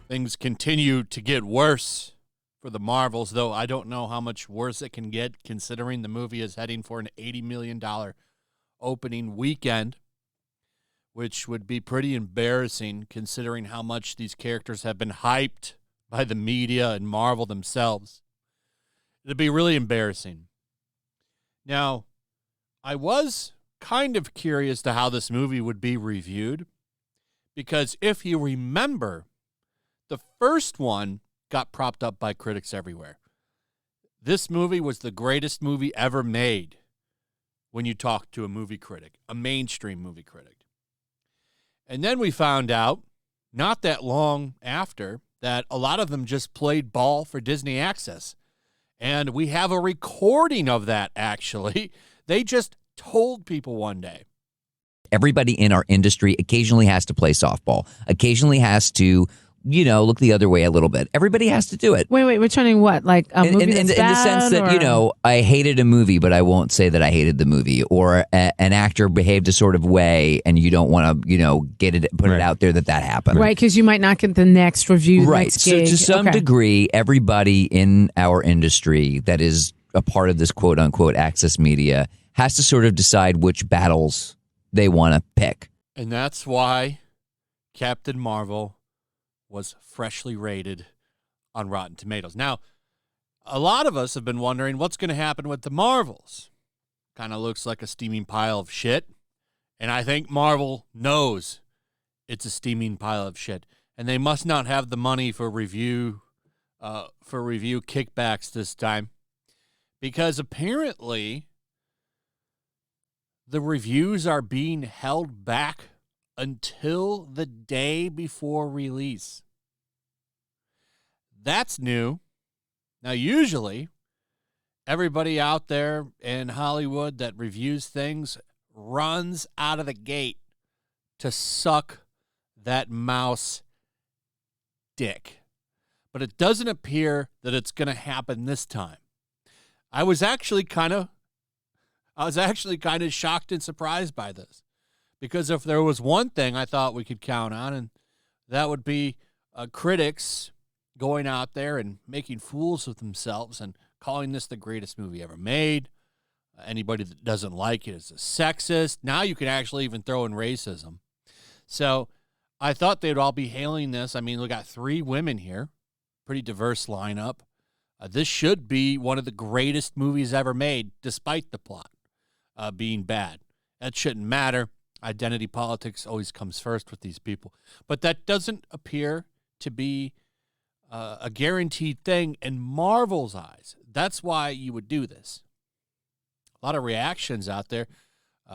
Things continue to get worse for the Marvels, though I don't know how much worse it can get considering the movie is heading for an $80 million opening weekend, which would be pretty embarrassing considering how much these characters have been hyped by the media and Marvel themselves. It'd be really embarrassing. Now, I was kind of curious to how this movie would be reviewed, because if you remember, the first one got propped up by critics everywhere. This movie was the greatest movie ever made when you talk to a movie critic, a mainstream movie critic. And then we found out, not that long after, that a lot of them just played ball for Disney Access. And we have a recording of that, actually. They just told people one day. Everybody in our industry occasionally has to play softball, occasionally has to, look the other way a little bit. Everybody has to do it. Wait, returning what? Like a movie in the sense that, or? I hated a movie, but I won't say that I hated the movie. Or an actor behaved a sort of way, and you don't want to, put it out there that happened. Right, because you might not get the next review. Right. Next So gig. to some degree, everybody in our industry that is a part of this quote unquote access media has to sort of decide which battles they want to pick. And that's why Captain Marvel was freshly rated on Rotten Tomatoes. Now, a lot of us have been wondering what's going to happen with the Marvels. Kind of looks like a steaming pile of shit. And I think Marvel knows it's a steaming pile of shit. And they must not have the money for review kickbacks this time. Because apparently the reviews are being held back until the day before release. That's new. Now, usually, everybody out there in Hollywood that reviews things runs out of the gate to suck that mouse dick. But it doesn't appear that it's going to happen this time. I was actually kind of shocked and surprised by this. Because if there was one thing I thought we could count on, and that would be critics going out there and making fools of themselves and calling this the greatest movie ever made. Anybody that doesn't like it is a sexist. Now you can actually even throw in racism. So I thought they'd all be hailing this. I mean, we got 3 women here. Pretty diverse lineup. This should be one of the greatest movies ever made, despite the plot being bad. That shouldn't matter. Identity politics always comes first with these people. But that doesn't appear to be a guaranteed thing in Marvel's eyes. That's why you would do this. A lot of reactions out there.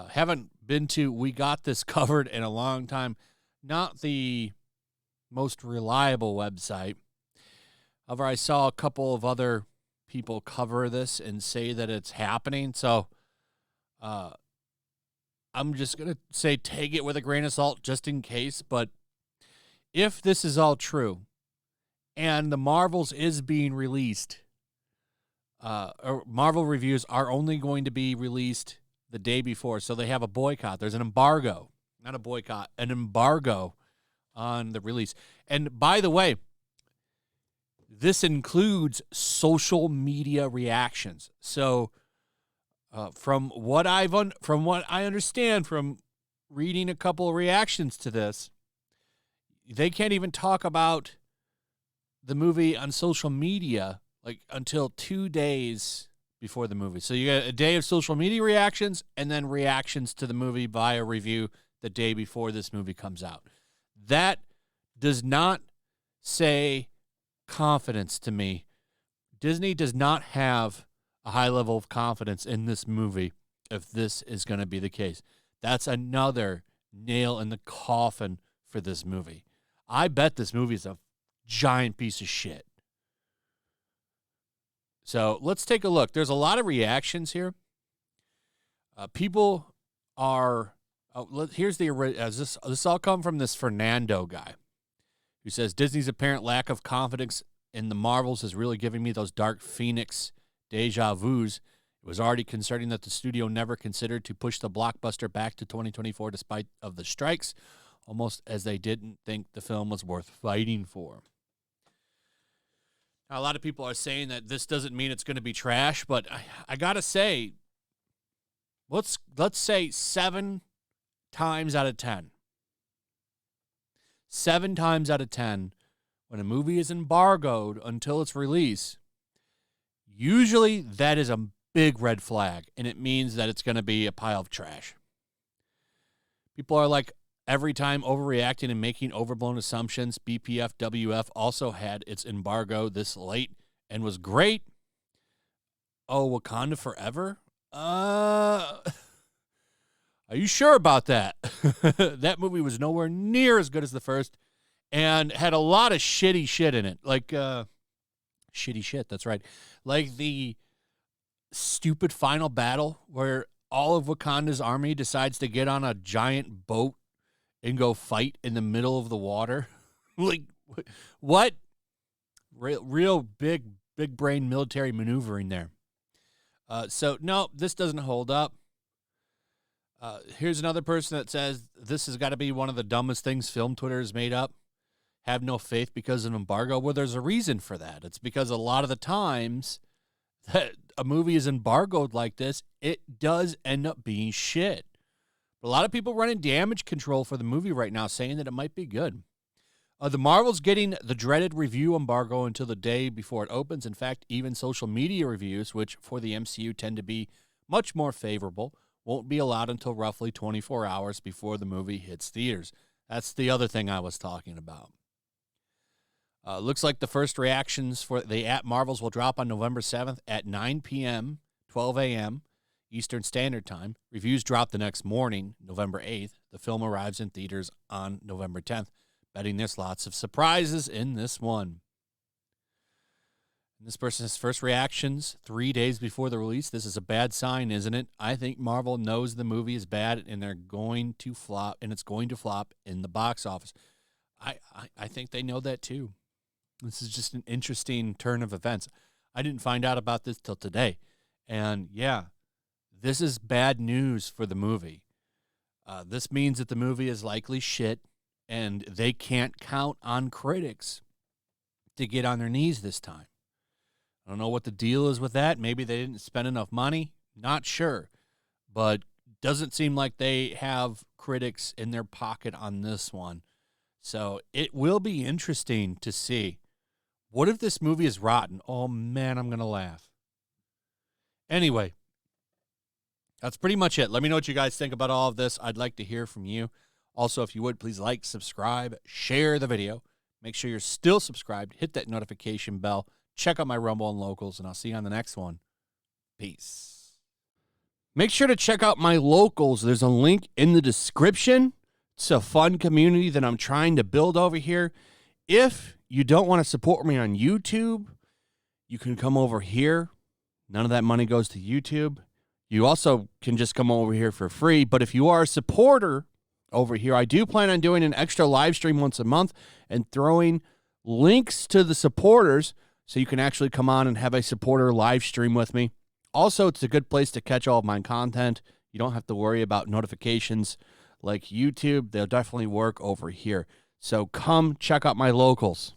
Haven't been to We Got This Covered in a long time. Not the most reliable website. However, I saw a couple of other people cover this and say that it's happening. So, I'm just going to say take it with a grain of salt just in case. But if this is all true and the Marvels is being released, or Marvel reviews are only going to be released the day before. So they have a boycott. There's an embargo, not a boycott, an embargo on the release. And by the way, this includes social media reactions. So from what I understand from reading a couple of reactions to this, they can't even talk about the movie on social media like until 2 days before the movie. So you get a day of social media reactions and then reactions to the movie via review the day before this movie comes out. That does not say confidence to me. Disney does not have a high level of confidence in this movie if this is going to be the case. That's another nail in the coffin for this movie. I bet this movie is a giant piece of shit. So let's take a look. There's a lot of reactions here. People are... here's the... This all come from this Fernando guy who says, Disney's apparent lack of confidence in the Marvels is really giving me those Dark Phoenix deja vus. It It was already concerning that the studio never considered to push the blockbuster back to 2024 despite of the strikes, almost as they didn't think the film was worth fighting for. Now, a lot of people are saying that this doesn't mean it's going to be trash, but I got to say, let's say 7 times out of 10. 7 times out of 10, when a movie is embargoed until its release, usually that is a big red flag, and it means that it's going to be a pile of trash. People are like every time overreacting and making overblown assumptions. BPFWF also had its embargo this late and was great. Oh, Wakanda Forever? Are you sure about that? That movie was nowhere near as good as the first and had a lot of shitty shit in it. Like, shitty shit, that's right. Like the stupid final battle where all of Wakanda's army decides to get on a giant boat and go fight in the middle of the water. Like, what? Real big brain military maneuvering there. So, no, this doesn't hold up. Here's another person that says this has got to be one of the dumbest things film Twitter has made up. Have no faith because of an embargo. Well, there's a reason for that. It's because a lot of the times that a movie is embargoed like this, it does end up being shit. But a lot of people running damage control for the movie right now, saying that it might be good. The Marvel's getting the dreaded review embargo until the day before it opens. In fact, even social media reviews, which for the MCU tend to be much more favorable, won't be allowed until roughly 24 hours before the movie hits theaters. That's the other thing I was talking about. Looks like the first reactions for the At Marvels will drop on November 7th at 9 p.m., 12 a.m. Eastern Standard Time. Reviews drop the next morning, November 8th. The film arrives in theaters on November 10th. Betting there's lots of surprises in this one. And this person's first reactions 3 days before the release. This is a bad sign, isn't it? I think Marvel knows the movie is bad and they're going to flop, and it's going to flop in the box office. I think they know that too. This is just an interesting turn of events. I didn't find out about this till today. And yeah, this is bad news for the movie. This means that the movie is likely shit, and they can't count on critics to get on their knees this time. I don't know what the deal is with that. Maybe they didn't spend enough money. Not sure. But doesn't seem like they have critics in their pocket on this one. So it will be interesting to see. What if this movie is rotten? Oh, man, I'm going to laugh. Anyway, that's pretty much it. Let me know what you guys think about all of this. I'd like to hear from you. Also, if you would, please like, subscribe, share the video. Make sure you're still subscribed. Hit that notification bell. Check out my Rumble and Locals, and I'll see you on the next one. Peace. Make sure to check out my Locals. There's a link in the description. It's a fun community that I'm trying to build over here. If you don't want to support me on YouTube, you can come over here. None of that money goes to YouTube. You also can just come over here for free. But if you are a supporter over here, I do plan on doing an extra live stream once a month and throwing links to the supporters so you can actually come on and have a supporter live stream with me. Also, it's a good place to catch all of my content. You don't have to worry about notifications like YouTube. They'll definitely work over here. So come check out my Locals.